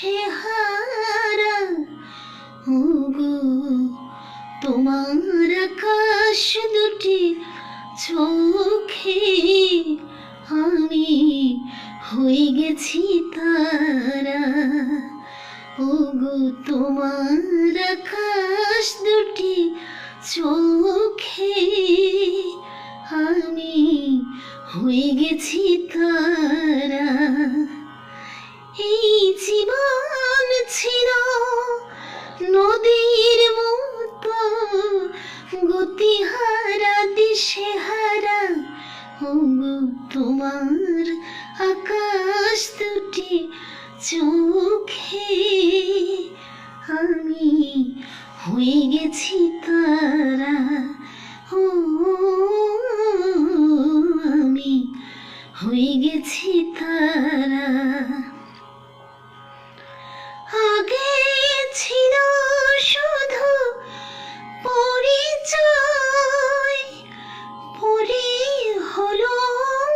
দিশেহারা। ওগো তোমার আকাশ দুটি চোখে আমি হয়ে গেছি তারা। ওগো তোমার আকাশ দুটি চোখে আমি হয়ে গেছি তারা। এই জীবন ছিল নদীর মতো গতিহারা দিশেহারা। ওগো তোমার আকাশ দুটি চোখে আমি হয়ে গেছি তারা। ও আমি হয়ে গেছি তারা। আগে ছিল শুধু পরিচয়, পরে হলো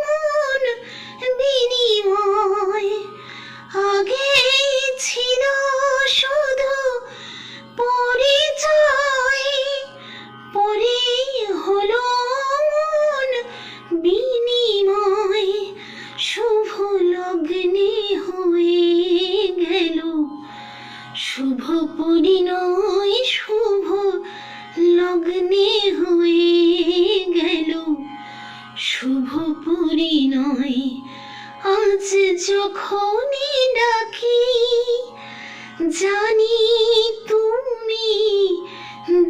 মন বিনিময়। আগে ছিল শুধু পরিচয়, পরে হলো মন বিনিময়। শুভ লগ্নে হয়ে গেল শুভ পরিণয়, শুভ লগ্নে হয়ে গেল শুভ পরিণয়। আজ যখনই ডাকি জানি তুমি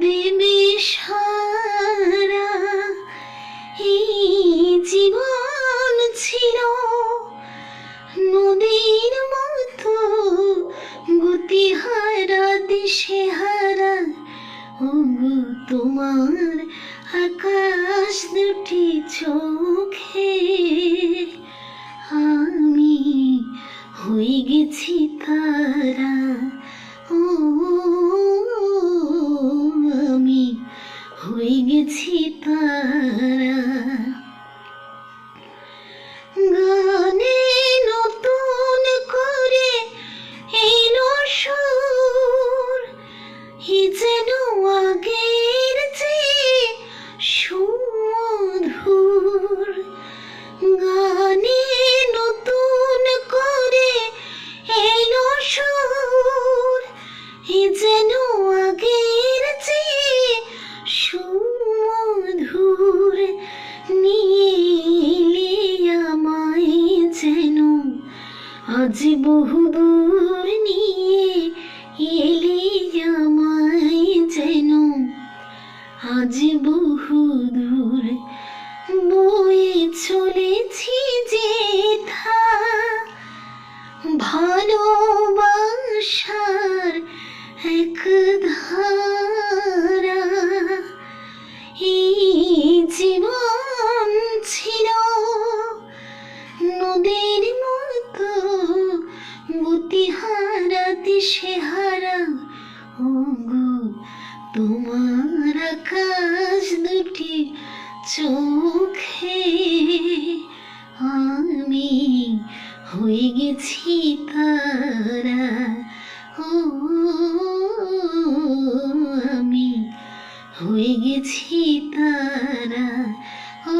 দেবে সারা। এই জীবন ছিল নদীর মতো গতিহারা দিশেহারা। ওগো তোমার আকাশ দুটি চোখে আমি হয়ে গেছি তারা। ও আমি হয়ে গেছি তারা। গানে নতুন করে এলো সুর, এ যেন আগের চেয়ে সুমধুর। গানে নতুন করে এলো সুর, এ যেন আগের চেয়ে সুমধুর। নিয়ে এলে আমায় যেন আজ বহুদূর, নিয়ে এলে আমায় যেন আজ বহুদূর। বয়ে চলেছি যেথা ভালোবাসার এক ধারা। এই জীবন ছিল নদীর মতো গতিহারা দিশেহারা। ওগো তোমার আকাশ দুটি চোখে আমি হয়ে গেছি তারা। ও আমি হয়ে গেছি তারা। ও